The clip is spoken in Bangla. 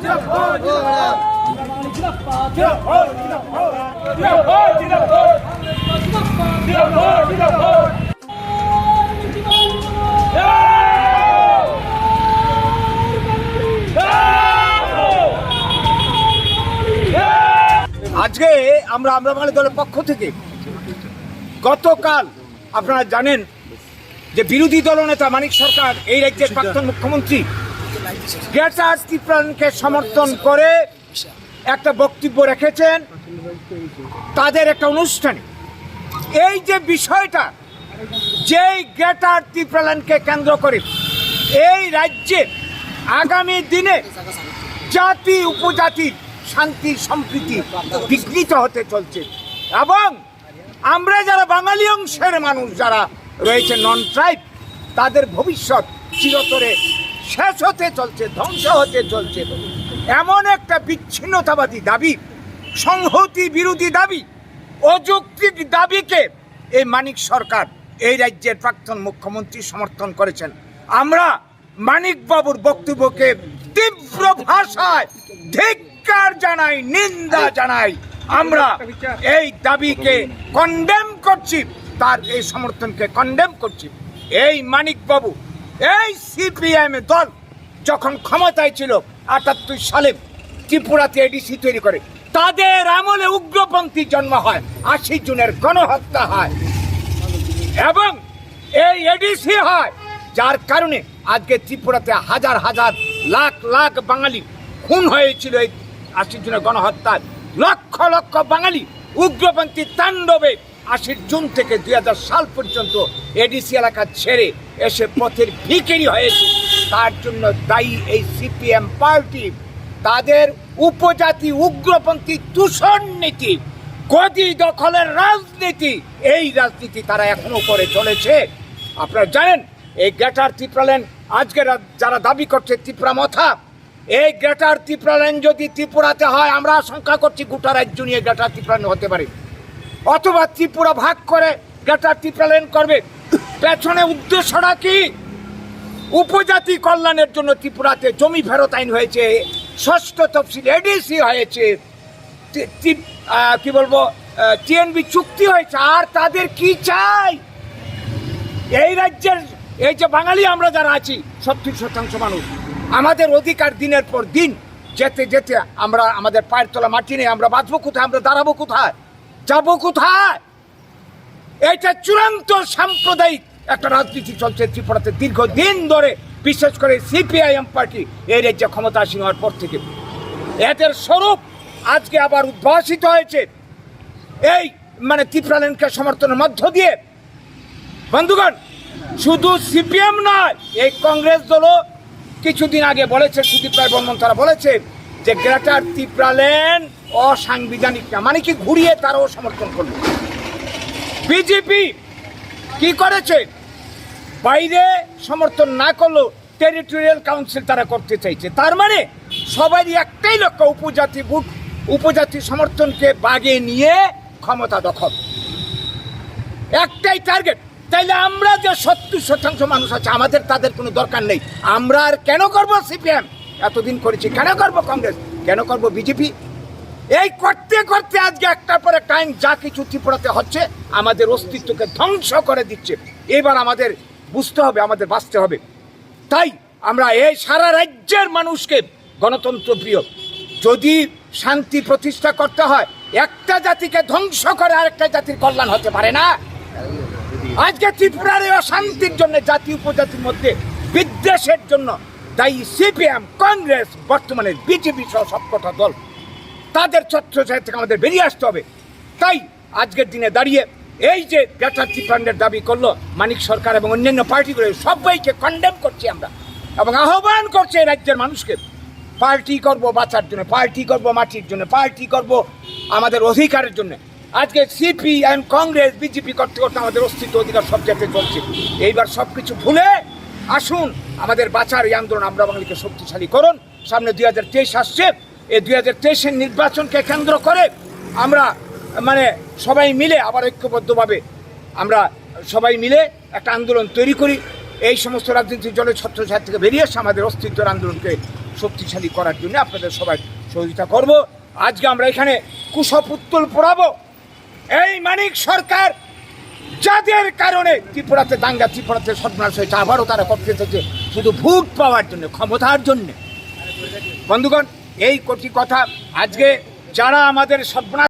আজকে আমরা বাঙালি দলের পক্ষ থেকে গতকাল আপনারা জানেন যে বিরোধী দলনেতা মানিক সরকার এই রাজ্যের প্রাক্তন মুখ্যমন্ত্রী গ্রেটার ত্রিপুরাকে সমর্থন করে একটা বক্তব্য রেখেছেন তাদের একটা অনুষ্ঠানে। এই যে বিষয়টা, যেই গ্রেটার ত্রিপুরাকে কেন্দ্র করে এই রাজ্যে আগামী দিনে জাতি উপজাতির শান্তি সম্প্রীতি বিঘ্নিত হতে চলছে এবং আমরা যারা বাঙালি অংশের মানুষ যারা রয়েছে নন ট্রাইব, তাদের ভবিষ্যৎ চিরতরে শেষ হতে চলছে, ধ্বংস হতে চলছে। এমন একটা বিচ্ছিন্নতাবাদী দাবি, সংহতি বিরোধী দাবি, অযৌক্তিক দাবিকে এই মানিক সরকার এই রাজ্যের প্রাক্তন মুখ্যমন্ত্রী সমর্থন করেছেন। আমরা মানিক বাবুর বক্তব্যকে তীব্র ভাষায় ধিক্কার জানাই, নিন্দা জানাই। আমরা এই দাবিকে কন্ডেম করছি, তার এই সমর্থনকে কন্ডেম করছি। এই মানিক বাবু, এই সিপিএম দল যখন ক্ষমতায় ছিল ৭৮ সালে ত্রিপুরাতে এডিসি তৈরি করে, তাদের আমলে উগ্রপন্থী জন্ম হয়, ৮০ জনের গণহত্যা হয় এবং এই এডিসি হয়, যার কারণে আজকে ত্রিপুরাতে হাজার হাজার লাখ লাখ বাঙালি খুন হয়েছিল। এই ৮০ জনের গণহত্যায় লক্ষ লক্ষ বাঙালি উগ্রপন্থী তাণ্ডবে ৮০ জুন থেকে ২০০০ সাল পর্যন্ত এডিসি এলাকা ছেড়ে এসে পথের ভিখারি হয়েছে। তার জন্য দায়ী এই সিপিএম পার্টি। তাদের উপজাতি উগ্রপন্থী দূষণ নীতি, গদি দখলের রাজনীতি, এই রাজনীতি তারা এখনো করে চলেছে। আপনারা জানেন এই গ্রেটার ত্রিপুরাল্যান্ড আজকে যারা দাবি করছে ত্রিপুরা মথা, এই গ্রেটার ত্রিপুরাল্যান্ড যদি ত্রিপুরাতে হয়, আমরা আশঙ্কা করছি গোটা রাজ্য নিয়ে গ্রেটার ত্রিপুরাল্যান্ড হতে পারে, অথবা ত্রিপুরা ভাগ করে গ্রেটার ত্রিপুরাল্যান্ড করবে। পেছনে উদ্দেশ্যটা কি? উপজাতি কল্যাণের জন্য ত্রিপুরাতে জমি ফেরত আইন হয়েছে, ষষ্ঠ তফসিল এডিসি হয়েছে, কি বলবো টিএনবি চুক্তি হয়েছে। আর তাদের কি চাই? এই রাজ্যের এই যে বাঙালি আমরা যারা আছি ৭০% মানুষ, আমাদের অধিকার দিনের পর দিন যেতে যেতে আমরা আমাদের পায়ের তলা মাটি নেই। আমরা বাঁচবো কোথায়? আমরা দাঁড়াবো কোথায়? যাবো কোথায়? এটা চূড়ান্ত সাম্প্রদায়িক একটা রাজনীতি চলছে ত্রিপুরাতে দীর্ঘদিন ধরে, বিশেষ করে সিপিআইএম পার্টি এই রাজ্যে ক্ষমতাসীন হওয়ার পর থেকে। এদের স্বরূপ আজকে আবার উদ্ভাসিত হয়েছে এই ত্রিপুরাল্যান্ডকে সমর্থনের মধ্য দিয়ে। বন্ধুগণ, শুধু সিপিএম নয়, এই কংগ্রেস দলও কিছুদিন আগে বলেছে, সুদীপ রায় বর্মন তারা বলেছে যে গ্রেটার ত্রিপুরাল্যান্ড অসাংবিধানিক না, মানে কি ঘুরিয়ে তারাও সমর্থন করল। বিজেপি কি করেছে? বাইরে সমর্থন না করলেও টেরিটোরিয়াল কাউন্সিল তারা করতে চাইছে। তার মানে সবারই একটাই লক্ষ্য, উপজাতি সমর্থনকে বাগিয়ে নিয়ে ক্ষমতা দখল, একটাই টার্গেট। তাইলে আমরা যে ৭০% মানুষ আছে, আমাদের তাদের কোনো দরকার নেই। আমরা আর কেন করব সিপিএম? এতদিন করেছি, কেন করব কংগ্রেস, কেন করব বিজেপি? এই করতে করতে আজকে একটার পর একটা আইন যা কিছু ত্রিপুরাতে হচ্ছে আমাদের অস্তিত্বকে ধ্বংস করে দিচ্ছে। এবার আমাদের বুঝতে হবে, আমাদের বাঁচতে হবে। তাই আমরা এই সারা রাজ্যের মানুষকে গণতন্ত্র প্রিয়, যদি শান্তি প্রতিষ্ঠা করতে হয়, একটা জাতিকে ধ্বংস করে আরেকটা জাতির কল্যাণ হতে পারে না। আজকে ত্রিপুরার এই অশান্তির জন্য, জাতি উপজাতির মধ্যে বিদ্বেষের জন্য দায়ী সিপিএম, কংগ্রেস, বর্তমানে বিজেপি সহ সবকটা দল। তাদের ছত্রছায়া থেকে আমাদের বেরিয়ে আসতে হবে। তাই আজকের দিনে দাঁড়িয়ে এই যে গ্রেটার ত্রিপুরাল্যান্ডের দাবি করলো মানিক সরকার এবং অন্যান্য পার্টিগুলো, সবাইকে কন্ডেম করছি আমরা এবং আহ্বান করছে এই রাজ্যের মানুষকে, পার্টি করব বাঁচার জন্য, পার্টি করব মাটির জন্য, পার্টি করব আমাদের অধিকারের জন্য। আজকে সিপিএম, কংগ্রেস, বিজেপি করতে করতে আমাদের অস্তিত্ব অধিকার সব জায়গায় চলছে। এইবার সব কিছু ভুলে আসুন আমাদের বাঁচার এই আন্দোলন আমরা বাঙালিকে শক্তিশালী করুন। সামনে ২০২৩ আসছে, এই ২০২৩-এর নির্বাচনকে কেন্দ্র করে আমরা সবাই মিলে আবার ঐক্যবদ্ধভাবে আমরা সবাই মিলে একটা আন্দোলন তৈরি করি। এই সমস্ত রাজনীতির জন্য ছত্রছায়া থেকে বেরিয়ে এসে আমাদের অস্তিত্বের আন্দোলনকে শক্তিশালী করার জন্য আপনাদের সবাই সহযোগিতা করব। আজকে আমরা এখানে কুশপুত্তল পোড়াবো এই মানিক সরকার যাদের কারণে ত্রিপুরাতে দাঙ্গা, ত্রিপুরাতে সর্বনাশ হয়েছে, আবারও তারা করতে থেকে শুধু ভোট পাওয়ার জন্য, ক্ষমতার জন্য। বন্ধুগণ, এই কোটি কথা আজকে যারা আমাদের সর্বনাশ